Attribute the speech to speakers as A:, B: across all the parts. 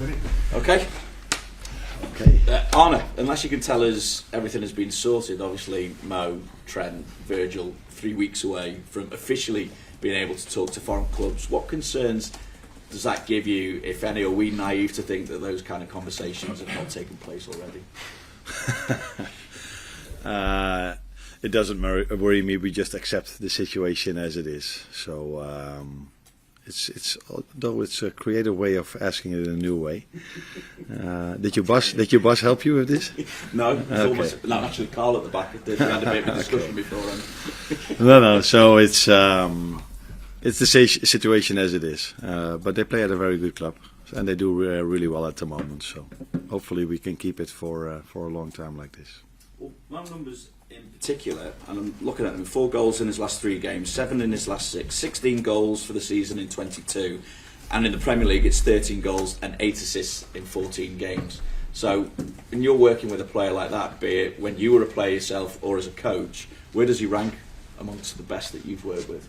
A: Ready?
B: Okay. Arne, unless you can tell us everything has been sorted, obviously Mo, Trent, Virgil, 3 weeks away from officially being able to talk to foreign clubs. What concerns does that give you, if any? Are we naive to think that those kind of conversations have not taken place already?
C: It doesn't worry me. We just accept the situation as it is. So it's although it's a creative way of asking it in a new way. Did your boss help you with this?
B: No, it's
C: Okay.
B: almost, no, actually Carl at the back. We had a bit of a discussion beforehand.
C: No. So it's the situation as it is. But they play at a very good club, and they do really well at the moment. So hopefully we can keep it for a long time like this.
B: Well, my numbers in particular, and I'm looking at them, 4 goals in his last 3 games, 7 in his last 6, 16 goals for the season in 22, and in the Premier League it's 13 goals and 8 assists in 14 games. So when you're working with a player like that, be it when you were a player yourself or as a coach, where does he rank amongst the best that you've worked with?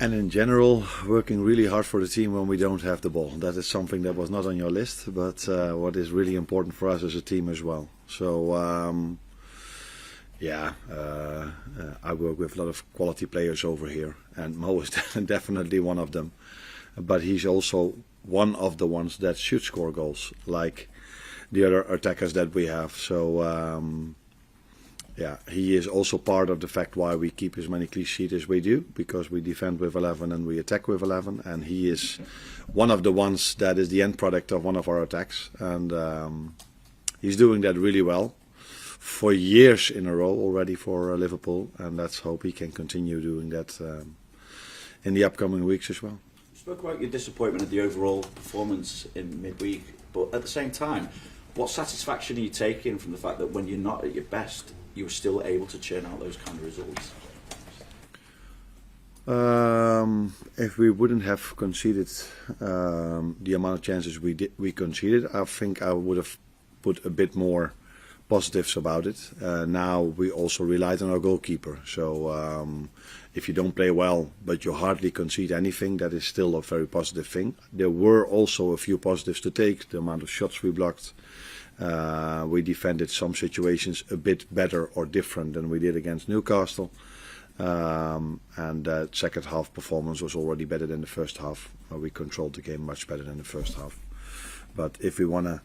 C: And in general, working really hard for the team when we don't have the ball. That is something that was not on your list, but what is really important for us as a team as well. So, I work with a lot of quality players over here, and Mo is definitely one of them. But he's also one of the ones that should score goals, like the other attackers that we have. So, he is also part of the fact why we keep as many clean sheets as we do, because we defend with 11 and we attack with 11, and he is one of the ones that is the end product of one of our attacks, and he's doing that really well for years in a row already for Liverpool, and let's hope he can continue doing that in the upcoming weeks as well.
B: You spoke about your disappointment of the overall performance in midweek, but at the same time, what satisfaction are you taking from the fact that when you're not at your best, you were still able to churn out those kind of results?
C: If we wouldn't have conceded the amount of chances we conceded, I think I would have put a bit more positives about it. Now we also relied on our goalkeeper. So if you don't play well, but you hardly concede anything, that is still a very positive thing. There were also a few positives to take. The amount of shots we blocked. We defended some situations a bit better or different than we did against Newcastle. And the second half performance was already better than the first half. We controlled the game much better than the first half. But if we wanna,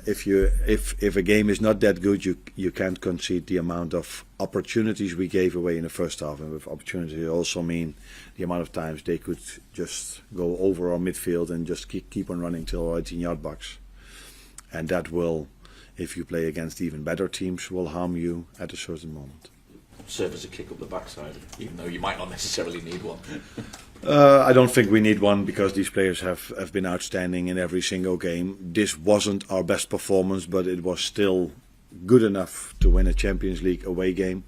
C: if a game is not that good, you can't concede the amount of opportunities we gave away in the first half. And with opportunity, I also mean the amount of times they could just go over our midfield and just keep on running till our 18-yard box. And that will, if you play against even better teams, will harm you at a certain moment.
B: Serve as a kick up the backside, even though you might not necessarily need one.
C: I don't think we need one, because these players have been outstanding in every single game. This wasn't our best performance, but it was still good enough to win a Champions League away game.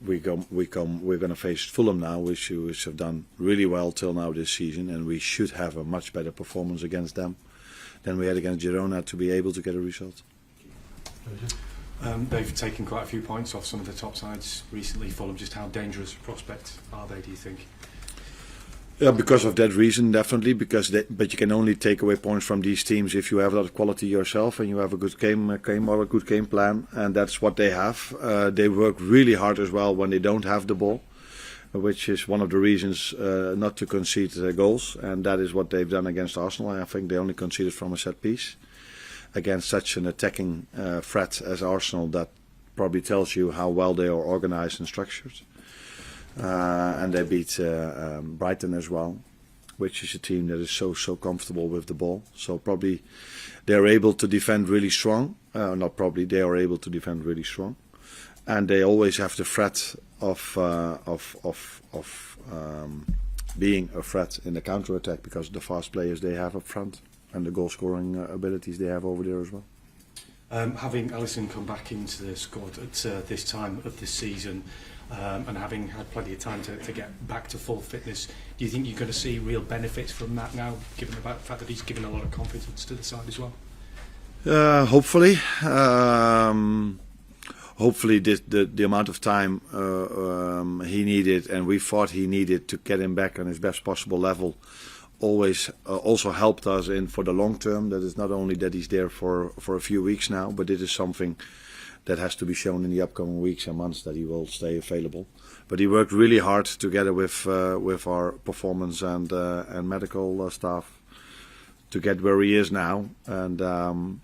C: We're going to face Fulham now, which have done really well till now this season, and we should have a much better performance against them than we had against Girona to be able to get a result.
A: They've taken quite a few points off some of the top sides recently. Fulham, just how dangerous a prospect are they, do you think?
C: Yeah, because of that reason, definitely. But you can only take away points from these teams if you have a lot of quality yourself and you have a good game or a good game plan, and that's what they have. They work really hard as well when they don't have the ball, which is one of the reasons not to concede goals, and that is what they've done against Arsenal. I think they only conceded from a set piece against such an attacking threat as Arsenal. That probably tells you how well they are organised and structured. And they beat Brighton as well, which is a team that is so comfortable with the ball. So probably they're able to defend really strong. Not probably, they are able to defend really strong, and they always have the threat of being a threat in the counter attack because of the fast players they have up front and the goal scoring abilities they have over there as well.
A: Having Alisson come back into the squad at this time of the season, and having had plenty of time to get back to full fitness, do you think you're going to see real benefits from that now, given the fact that he's given a lot of confidence to the side as well?
C: Hopefully. Hopefully the amount of time he needed and we thought he needed to get him back on his best possible level always also helped us in for the long term. That is not only that he's there for a few weeks now, but it is something that has to be shown in the upcoming weeks and months that he will stay available. But he worked really hard together with our performance and medical staff to get where he is now, and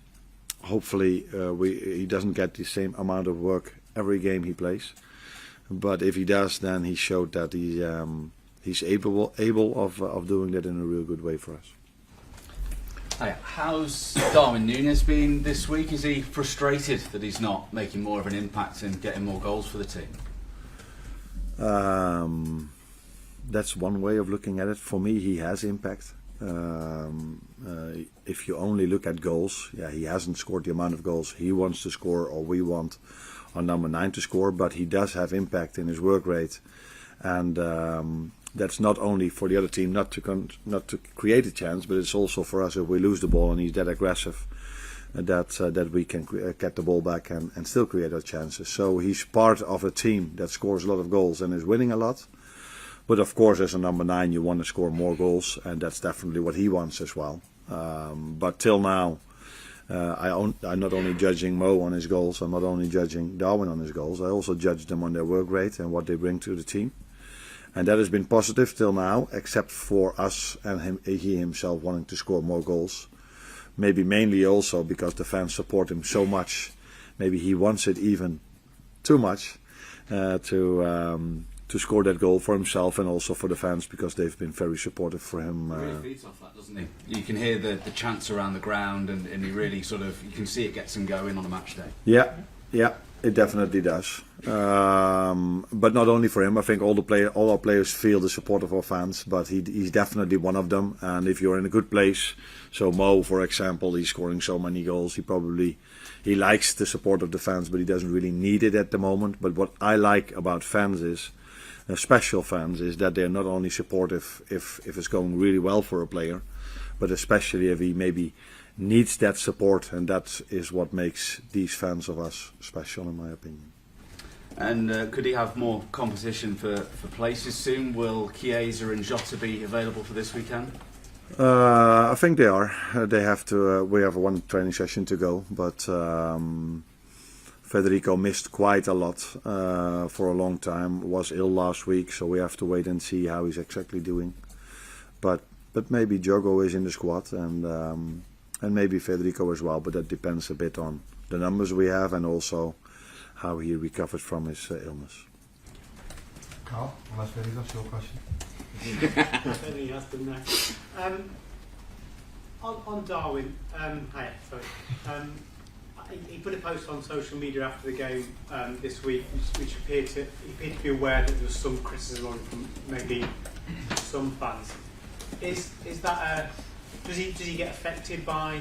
C: hopefully he doesn't get the same amount of work every game he plays. But if he does, then he showed that he's able of doing that in a real good way for us.
D: Hi, how's Darwin Núñez been this week? Is he frustrated that he's not making more of an impact and getting more goals for the team?
C: That's one way of looking at it. For me, he has impact. If you only look at goals, he hasn't scored the amount of goals he wants to score, or we want our number 9 to score, but he does have impact in his work rate, and that's not only for the other team not to create a chance, but it's also for us if we lose the ball and he's that aggressive that we can get the ball back and still create our chances. So he's part of a team that scores a lot of goals and is winning a lot. But of course, as a number 9, you want to score more goals, and that's definitely what he wants as well. But till now, I'm not only judging Mo on his goals, I'm not only judging Darwin on his goals, I also judge them on their work rate and what they bring to the team. And that has been positive till now, except for us and he himself wanting to score more goals. Maybe mainly also because the fans support him so much. Maybe he wants it even too much to score that goal for himself and also for the fans, because they've been very supportive for him.
D: He really feeds off that, doesn't he? You can hear the chants around the ground, and he really you can see it gets him going on a match day.
C: Yeah, it definitely does. But not only for him, I think all our players feel the support of our fans, but he's definitely one of them. And if you're in a good place, so Mo, for example, he's scoring so many goals, he likes the support of the fans, but he doesn't really need it at the moment. But what I like about fans is, special fans, is that they're not only supportive if it's going really well for a player, but especially if he maybe needs that support, and that is what makes these fans of us special, in my opinion.
D: And could he have more competition for places soon? Will Chiesa and Jota be available for this weekend?
C: I think they are. They have to. We have one training session to go, but Federico missed quite a lot for a long time. Was ill last week, so we have to wait and see how he's exactly doing. But maybe Jogo is in the squad, and maybe Federico as well. But that depends a bit on the numbers we have and also how he recovered from his illness.
E: Carl, unless really that's your question.
F: I think he has done that. On Darwin, he put a post on social media after the game this week, which appeared to be aware that there was some criticism on from maybe some fans. Is that does he get affected by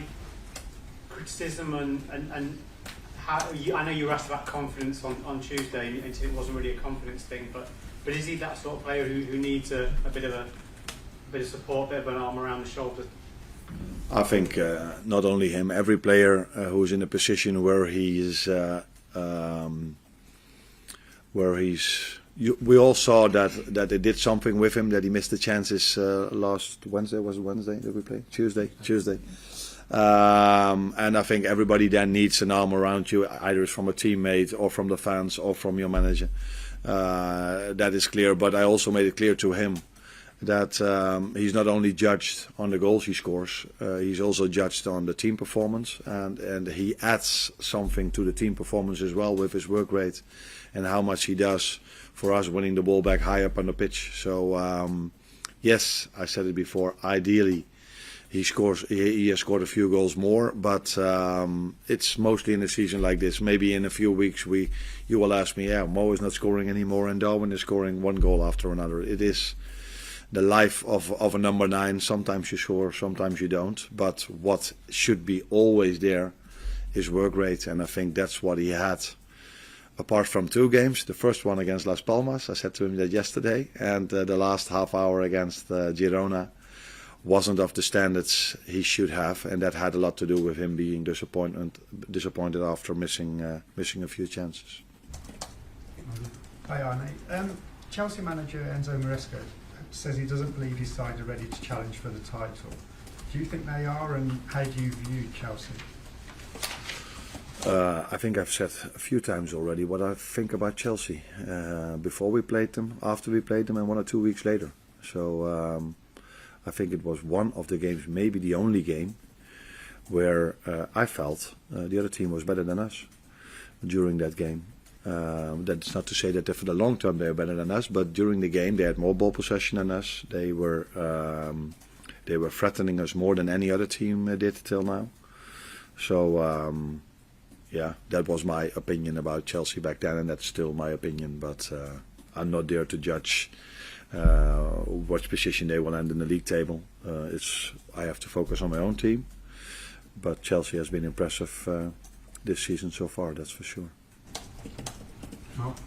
F: criticism and how? I know you were asked about confidence on Tuesday, and it wasn't really a confidence thing, but is he that sort of player who needs a bit of support, a bit of an arm around the shoulder?
C: I think not only him, every player who's in a position where he's we all saw that it did something with him, that he missed the chances last Wednesday. Was it Wednesday that we played? Tuesday. And I think everybody then needs an arm around you, either it's from a teammate or from the fans or from your manager. That is clear, but I also made it clear to him that he's not only judged on the goals he scores, he's also judged on the team performance, and he adds something to the team performance as well with his work rate and how much he does for us winning the ball back high up on the pitch. So yes, I said it before, ideally he has scored a few goals more, but it's mostly in a season like this. Maybe in a few weeks you will ask me, Mo is not scoring anymore and Darwin is scoring one goal after another. It is the life of a number 9. Sometimes you score, sometimes you don't. But what should be always there is work rate, and I think that's what he had. Apart from 2 games, the first one against Las Palmas, I said to him that yesterday, and the last half hour against Girona wasn't of the standards he should have, and that had a lot to do with him being disappointed after missing a few chances.
E: Hi Arne. Chelsea manager Enzo Maresca says he doesn't believe his side are ready to challenge for the title. Do you think they are, and how do you view Chelsea?
C: I think I've said a few times already what I think about Chelsea before we played them, after we played them, and 1 or 2 weeks later. So I think it was one of the games, maybe the only game, where I felt the other team was better than us during that game. That's not to say that for the long term they were better than us, but during the game they had more ball possession than us. They were threatening us more than any other team did till now. So yeah, that was my opinion about Chelsea back then, and that's still my opinion. But I'm not there to judge what position they will end in the league table. I have to focus on my own team. But Chelsea has been impressive this season so far, that's for sure.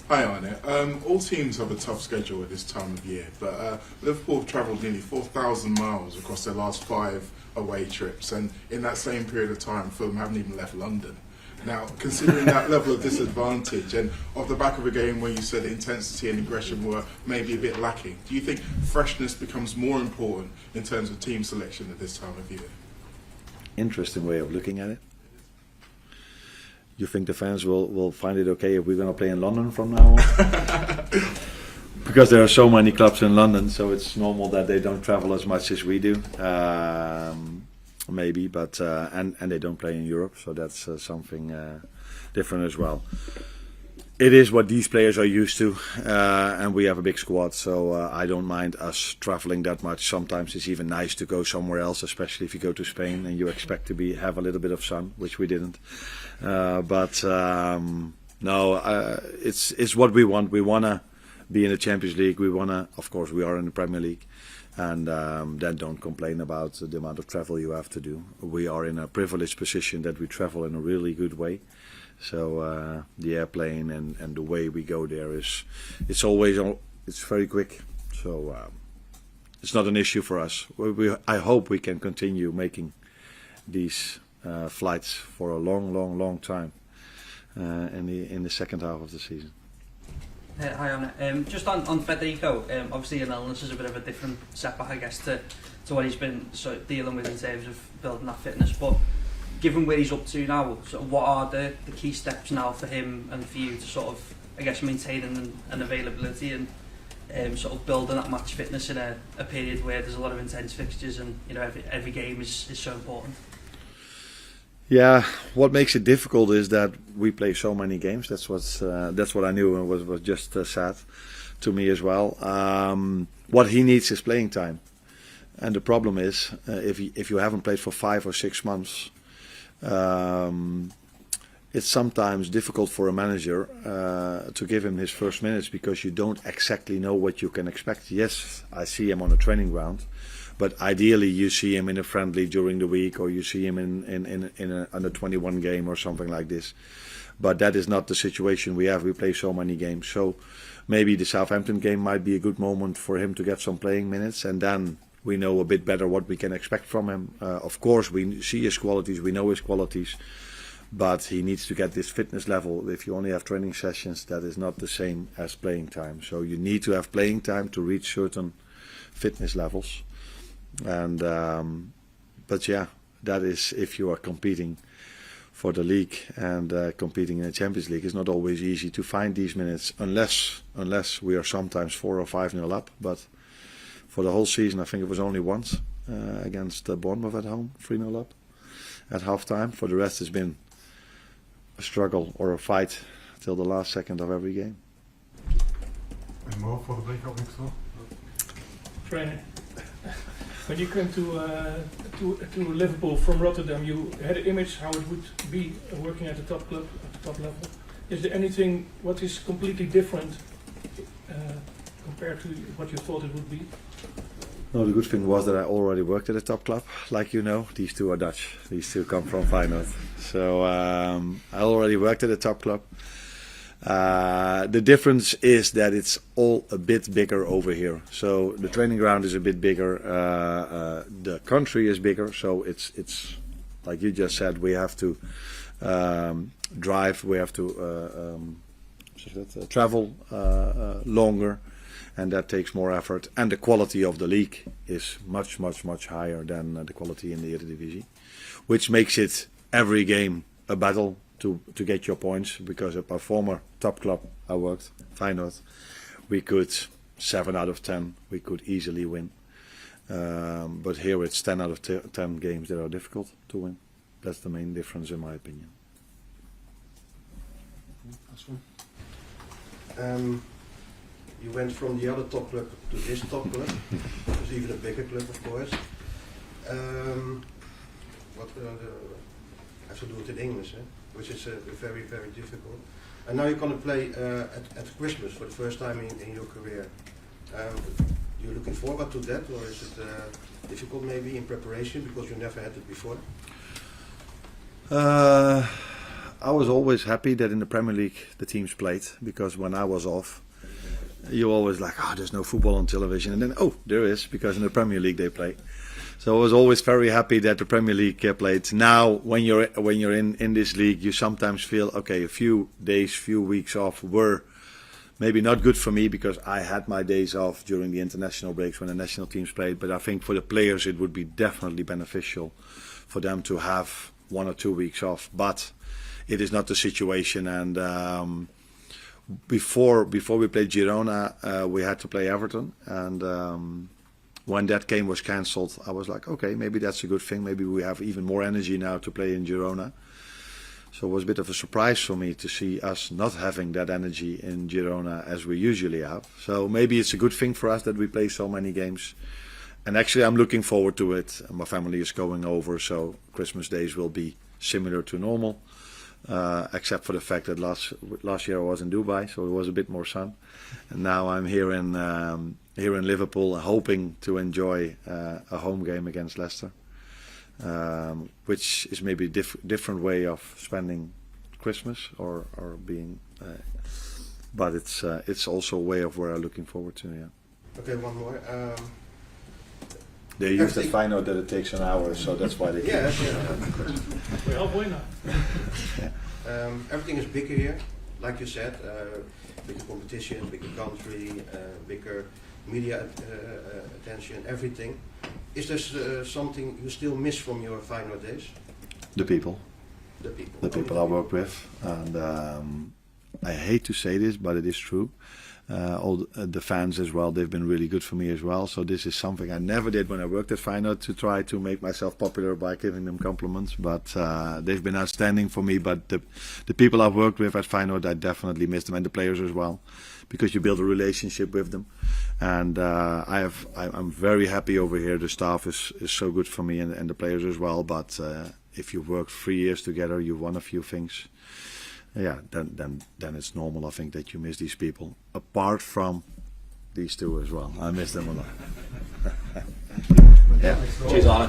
G: Hi Arne. All teams have a tough schedule at this time of year, but Liverpool have travelled nearly 4,000 miles across their last 5 away trips, and in that same period of time Fulham haven't even left London. Now, considering that level of disadvantage, and off the back of a game where you said intensity and aggression were maybe a bit lacking, do you think freshness becomes more important in terms of team selection at this time of year?
C: Interesting way of looking at it. You think the fans will find it okay if we're going to play in London from now on? Because there are so many clubs in London, so it's normal that they don't travel as much as we do. Maybe, but and they don't play in Europe, so that's something different as well. It is what these players are used to, and we have a big squad, so I don't mind us traveling that much. Sometimes it's even nice to go somewhere else, especially if you go to Spain and you expect to have a little bit of sun, which we didn't. But no, it's what we want. We wanna be in the Champions League. Of course, we are in the Premier League. And then don't complain about the amount of travel you have to do. We are in a privileged position that we travel in a really good way. So the airplane and the way we go there it's very quick. So it's not an issue for us. I hope we can continue making these flights for a long time in the second half of the season.
H: Hi Arne. Just on Federico, obviously an illness is a bit of a different setback, I guess, to what he's been dealing with in terms of building that fitness. But given where he's up to now, what are the key steps now for him and for you to sort of, I guess, maintain an availability and sort of building that match fitness in a period where there's a lot of intense fixtures and every game is so important?
C: Yeah, what makes it difficult is that we play so many games. That's what I knew, and was just sad to me as well. What he needs is playing time, and the problem is if you haven't played for 5 or 6 months, it's sometimes difficult for a manager to give him his first minutes because you don't exactly know what you can expect. Yes, I see him on a training ground. But ideally, you see him in a friendly during the week, or you see him in an under-21 game or something like this. But that is not the situation we have. We play so many games. So maybe the Southampton game might be a good moment for him to get some playing minutes, and then we know a bit better what we can expect from him. Of course, we see his qualities, we know his qualities, but he needs to get this fitness level. If you only have training sessions, that is not the same as playing time. So you need to have playing time to reach certain fitness levels. And but yeah, that is if you are competing for the league and competing in the Champions League. It's not always easy to find these minutes unless we are sometimes 4 or 5-0 up. But for the whole season, I think it was only once against Bournemouth at home, 3-0 up at half-time. For the rest, it's been a struggle or a fight till the last second of every game.
E: Any more for the breakout next door?
I: Trainer. When you came to Liverpool from Rotterdam, you had an image how it would be working at the top club, at the top level. Is there anything what is completely different compared to what you thought it would be?
C: No, the good thing was that I already worked at a top club, like you know. These two are Dutch. These two come from Feyenoord. So I already worked at a top club. The difference is that it's all a bit bigger over here. So the training ground is a bit bigger. The country is bigger. So it's like you just said. We have to drive. We have to travel longer, and that takes more effort. And the quality of the league is much, much, much higher than the quality in the Eredivisie, which makes it every game a battle to get your points. Because at my former top club I worked, Feyenoord, we could 7 out of 10 we could easily win. But here it's 10 out of 10 games that are difficult to win. That's the main difference in my opinion.
D: That's one.
J: You went from the other top club to this top club. It's even a bigger club, of course. What I have to do it in English, which is very, very difficult. And now you're going to play at Christmas for the first time in your career. You're looking forward to that, or is it difficult maybe in preparation because you never had it before?
C: I was always happy that in the Premier League the teams played, because when I was off, you always like, there's no football on television, and then there is, because in the Premier League they play. So I was always very happy that the Premier League played. Now, when you're in this league, you sometimes feel okay. A few days, few weeks off were maybe not good for me, because I had my days off during the international breaks when the national teams played. But I think for the players it would be definitely beneficial for them to have 1 or 2 weeks off. But it is not the situation, and before we played Girona, we had to play Everton, and when that game was cancelled, I was like, okay, maybe that's a good thing. Maybe we have even more energy now to play in Girona. So it was a bit of a surprise for me to see us not having that energy in Girona as we usually have. So maybe it's a good thing for us that we play so many games. And actually, I'm looking forward to it. My family is going over, so Christmas days will be similar to normal, except for the fact that last year I was in Dubai, so it was a bit more sun. And now I'm here in Liverpool, hoping to enjoy a home game against Leicester, which is maybe a different way of spending Christmas or being, but it's also a way of where I'm looking forward to. Yeah.
J: Okay, one more.
C: They used to find out that it takes an hour, so that's why they.
J: Yeah.
I: We're halfway now.
J: Everything is bigger here, like you said. Bigger competition, bigger country, bigger media attention, everything. Is there something you still miss from your final days?
C: The people.
J: The
C: people I work with, and I hate to say this, but it is true. All the fans as well, they've been really good for me as well. So this is something I never did when I worked at Feyenoord, to try to make myself popular by giving them compliments. But they've been outstanding for me. But the people I've worked with at Feyenoord, I definitely miss them, and the players as well, because you build a relationship with them. And I'm very happy over here. The staff is so good for me, and the players as well. But if you've worked 3 years together, you've won a few things. Yeah, then it's normal, I think, that you miss these people. Apart from these two as well, I miss them a lot. Yeah.
B: Cheers, Arne.